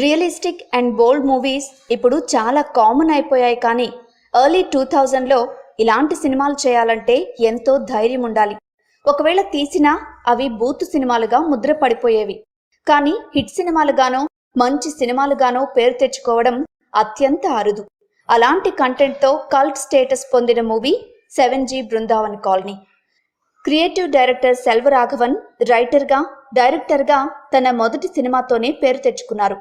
Realistic and bold movies ఇప్పుడు చాలా common అయిపోయాయి. కానీ ఎర్లీ 2000లో ఇలాంటి సినిమాలు చేయాలంటే ఎంతో ధైర్యం ఉండాలి. ఒకవేళ తీసినా అవి బూత్ సినిమాలుగా ముద్ర పడిపోయేవి. కానీ హిట్ సినిమాలుగానో మంచి సినిమాలుగానో పేరు తెచ్చుకోవడం అత్యంత అరుదు. అలాంటి కంటెంట్తో కల్ట్ స్టేటస్ పొందిన movie 7G Brindavan colony. Creative director Selvaraghavan రైటర్గా డైరెక్టర్గా తన మొదటి సినిమాతోనే పేరు తెచ్చుకున్నారు.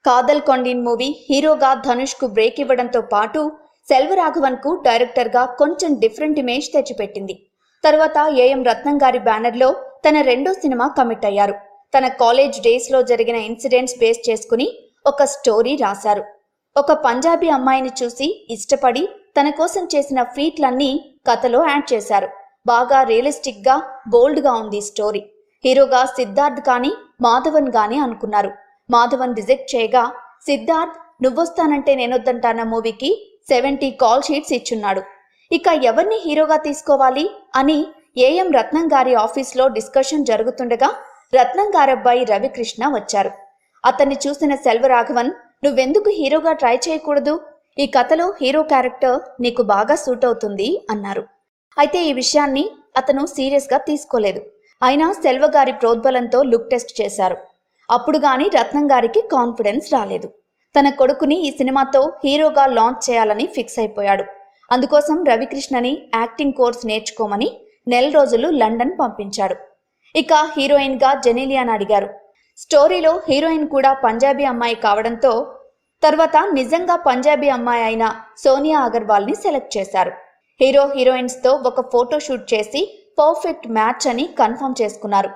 కాదల్ కొండీన్ మూవీ హీరోగా ధనుష్కు బ్రేక్ ఇవ్వడంతో పాటు సెల్వరాఘవన్కు డైరెక్టర్గా కొంచెం డిఫరెంట్ ఇమేజ్ తెచ్చిపెట్టింది. తర్వాత ఏఎం రత్నం గారి బ్యానర్లో తన రెండో సినిమా కమిట్ అయ్యారు. తన కాలేజ్ డేస్లో జరిగిన ఇన్సిడెంట్స్ బేస్ చేసుకుని ఒక స్టోరీ రాశారు. ఒక పంజాబీ అమ్మాయిని చూసి ఇష్టపడి తన కోసం చేసిన ఫీట్లన్నీ కథలో యాడ్ చేశారు. బాగా రియలిస్టిక్గా బోల్డ్గా ఉంది స్టోరీ. హీరోగా సిద్ధార్థ్ కానీ మాధవన్ కానీ అనుకున్నారు. మాధవన్ రిజెక్ట్ చేయగా సిద్ధార్థ్ నువ్వొస్తానంటే నేనొద్దంటాన మూవీకి 70 కాల్ షీట్స్ ఇచ్చున్నాడు. ఇక ఎవరిని హీరోగా తీసుకోవాలి అని ఏఎం రత్నం గారి ఆఫీస్లో డిస్కషన్ జరుగుతుండగా రత్నం గారబ్బాయి రవికృష్ణ వచ్చారు. అతన్ని చూసిన సెల్వరాఘవన్, నువ్వెందుకు హీరోగా ట్రై చేయకూడదు? ఈ కథలో హీరో క్యారెక్టర్ నీకు బాగా సూట్ అవుతుంది అన్నారు. అయితే ఈ విషయాన్ని అతను సీరియస్గా తీసుకోలేదు. అయినా సెల్వ గారి ప్రోద్బలంతో లుక్ టెస్ట్ చేశారు. అప్పుడు గాని రత్నం గారికి కాన్ఫిడెన్స్ రాలేదు. తన కొడుకుని ఈ సినిమాతో హీరోగా లాంచ్ చేయాలని ఫిక్స్ అయిపోయాడు. అందుకోసం రవికృష్ణని యాక్టింగ్ కోర్స్ నేర్చుకోమని నెల రోజులు లండన్ పంపించాడు. ఇక హీరోయిన్గా జెనీలియాని అడిగారు. స్టోరీలో హీరోయిన్ కూడా పంజాబీ అమ్మాయి కావడంతో తర్వాత నిజంగా పంజాబీ అమ్మాయి అయిన సోనియా అగర్వాల్ని సెలెక్ట్ చేశారు. హీరో హీరోయిన్స్తో ఒక ఫోటో షూట్ చేసి పర్ఫెక్ట్ మ్యాచ్ అని కన్ఫర్మ్ చేసుకున్నారు.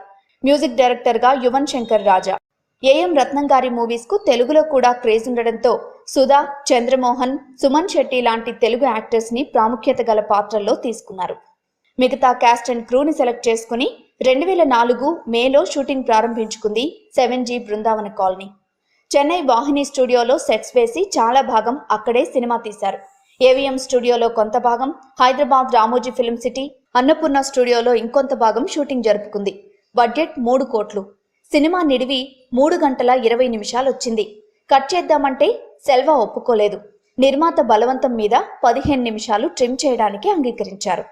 మ్యూజిక్ డైరెక్టర్గా యువన్ శంకర్ రాజా. ఏఎం రత్నం గారి మూవీస్కు తెలుగులో కూడా క్రేజ్ ఉండడంతో సుధా, చంద్రమోహన్, సుమన్ శెట్టి లాంటి తెలుగు యాక్టర్స్ని ప్రాముఖ్యత గల పాత్రల్లో తీసుకున్నారు. మిగతా క్యాస్ట్ అండ్ క్రూని సెలెక్ట్ చేసుకుని 2004 మేలో షూటింగ్ ప్రారంభించుకుంది 7G బృందావన కాలనీ. చెన్నై వాహిని స్టూడియోలో సెట్స్ వేసి చాలా భాగం అక్కడే సినిమా తీశారు. ఏవిఎం స్టూడియోలో కొంత భాగం, హైదరాబాద్ రామోజీ ఫిల్మ్ సిటీ, అన్నపూర్ణ స్టూడియోలో ఇంకొంత భాగం షూటింగ్ జరుపుకుంది. బడ్జెట్ 3 కోట్లు. సినిమా నిడివి 3 గంటల 20 నిమిషాలు వచ్చింది. కట్ చేద్దామంటే సెల్వ ఒప్పుకోలేదు. నిర్మాత బలవంతం మీద 15 నిమిషాలు ట్రిమ్ చేయడానికి అంగీకరించారు.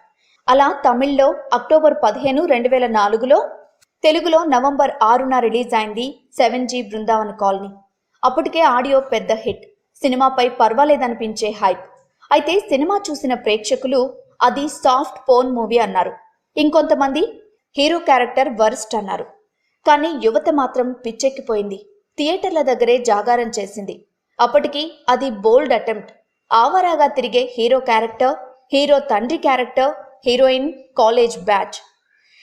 అలా తమిళ్లో అక్టోబర్ 15, 2004లో, తెలుగులో నవంబర్ 6న రిలీజ్ అయింది 7G బృందావన కాలనీ. అప్పటికే ఆడియో పెద్ద హిట్, సినిమాపై పర్వాలేదనిపించే హైప్. అయితే సినిమా చూసిన ప్రేక్షకులు అది సాఫ్ట్ పోర్న్ మూవీ అన్నారు. ఇంకొంతమంది హీరో క్యారెక్టర్ వర్స్ట్ అన్నారు. కానీ యువత మాత్రం పిచ్చెక్కిపోయింది. థియేటర్ల దగ్గరే జాగారం చేసింది. అప్పటికి అది బోల్డ్ అటెంప్ట్. ఆవారాగా తిరిగే హీరో క్యారెక్టర్, హీరో తండ్రి క్యారెక్టర్, హీరోయిన్, కాలేజ్ బ్యాచ్,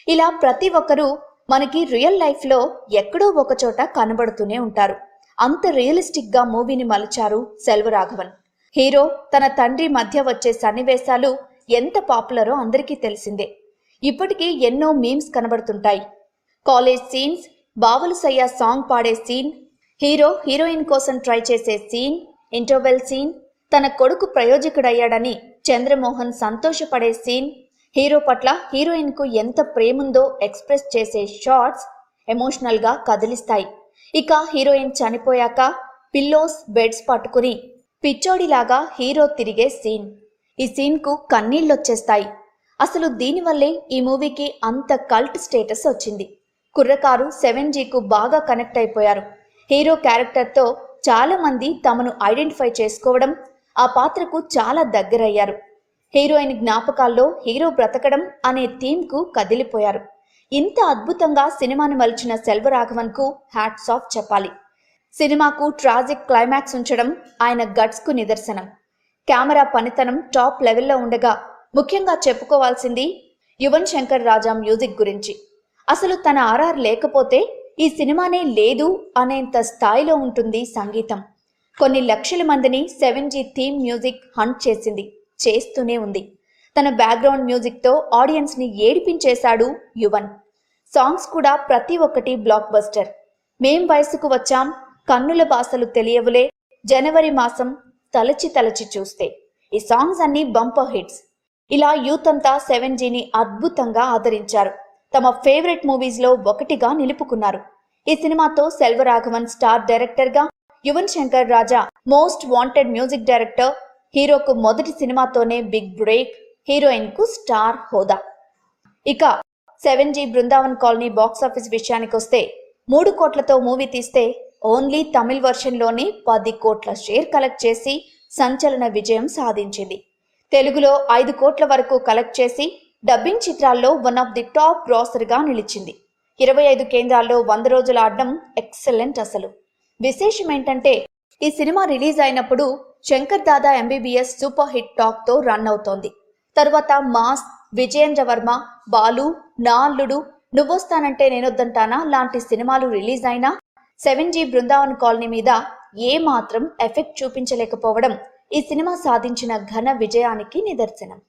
ఇలా ప్రతి ఒక్కరూ మనకి రియల్ లైఫ్లో ఎక్కడో ఒకచోట కనబడుతూనే ఉంటారు. అంత రియలిస్టిక్గా మూవీని మలిచారు సెల్వరాఘవన్. హీరో తన తండ్రి మధ్య వచ్చే సన్నివేశాలు ఎంత పాపులరో అందరికీ తెలిసిందే. ఇప్పటికీ ఎన్నో మీమ్స్ కనబడుతుంటాయి. కాలేజ్ సీన్స్, బావలు సయ్య సాంగ్ పాడే సీన్, హీరో హీరోయిన్ కోసం ట్రై చేసే సీన్, ఇంటర్వెల్ సీన్, తన కొడుకు ప్రయోజకుడయ్యాడని చంద్రమోహన్ సంతోషపడే సీన్, హీరో పట్ల హీరోయిన్కు ఎంత ప్రేముందో ఎక్స్ప్రెస్ చేసే షార్ట్స్ ఎమోషనల్గా కదిలిస్తాయి. ఇక హీరోయిన్ చనిపోయాక పిల్లోస్, బెడ్స్ పట్టుకుని పిచ్చోడిలాగా హీరో తిరిగే సీన్. ఈ సీన్కు కన్నీళ్ళొచ్చేస్తాయి. అసలు దీనివల్లే ఈ మూవీకి అంత కల్ట్ స్టేటస్ వచ్చింది. కుర్రకారు 7Gకు బాగా కనెక్ట్ అయిపోయారు. హీరో క్యారెక్టర్తో చాలామంది తమను ఐడెంటిఫై చేసుకోవడం, ఆ పాత్రకు చాలా దగ్గరయ్యారు. హీరోయిన్ జ్ఞాపకాల్లో హీరో బ్రతకడం అనే థీమ్కు కదిలిపోయారు. ఇంత అద్భుతంగా సినిమాను మలిచిన సెల్వరాఘవన్కు హ్యాట్స్ ఆఫ్ చెప్పాలి. సినిమాకు ట్రాజిక్ క్లైమాక్స్ ఉంచడం ఆయన గట్స్కు నిదర్శనం. కెమెరా పనితనం టాప్ లెవెల్లో ఉండగా ముఖ్యంగా చెప్పుకోవాల్సింది యువన్ శంకర్ రాజా మ్యూజిక్ గురించి. అసలు తన ఆర్ఆర్ లేకపోతే ఈ సినిమానే లేదు అనేంత స్థాయిలో ఉంటుంది సంగీతం. కొన్ని లక్షల మందిని 7G థీమ్ మ్యూజిక్ హంట్ చేసింది, చేస్తూనే ఉంది. తన బ్యాక్గ్రౌండ్ మ్యూజిక్తో ఆడియన్స్ని ఏడిపించేశాడు యువన్. సాంగ్స్ కూడా ప్రతి ఒక్కటి బ్లాక్ బస్టర్. మేం వయసుకు వచ్చాం, కన్నుల బాసలు తెలియవులే, జనవరి మాసం, తలచి తలచి చూస్తే, ఈ సాంగ్స్ అన్నీ బంపర్ హిట్స్. ఇలా యూత్ అంతా 7Gని అద్భుతంగా ఆదరించారు. తమ ఫేవరెట్ మూవీస్లో ఒకటిగా నిలుపుకున్నారు. ఈ సినిమాతో సెల్వరాఘవన్ స్టార్ డైరెక్టర్గా, Yuvan Shankar Raja most wanted music director. హీరోకు మొదటి సినిమాతోనే బిగ్ బ్రేక్, హీరోయిన్ కు స్టార్ హోదా. ఇక 7G బృందావన్ కాలనీ బాక్సాఫీస్ విషయానికి వస్తే 3 కోట్లతో మూవీ తీస్తే ఓన్లీ తమిళ్ వర్షన్లోనే 10 కోట్ల షేర్ కలెక్ట్ చేసి సంచలన విజయం సాధించింది. తెలుగులో 5 కోట్ల వరకు కలెక్ట్ చేసి డబ్బింగ్ చిత్రాల్లో వన్ ఆఫ్ ది టాప్ గ్రాసర్గా నిలిచింది. 25 కేంద్రాల్లో 100 రోజులు ఆడడం ఎక్సలెంట్. అసలు విశేషం ఏంటంటే ఈ సినిమా రిలీజ్ అయినప్పుడు Shankar Dada MBBS super hit talk తో రన్ అవుతోంది. తరువాత మాస్, విజయేంద్ర వర్మ, బాలు, నా అల్లుడు, నువ్వొస్తానంటే నేనొద్దంటానా లాంటి సినిమాలు రిలీజ్ అయినా 7G బృందావన్ కాలనీ మీద ఏ మాత్రం ఎఫెక్ట్ చూపించలేకపోవడం ఈ సినిమా సాధించిన ఘన విజయానికి నిదర్శనం.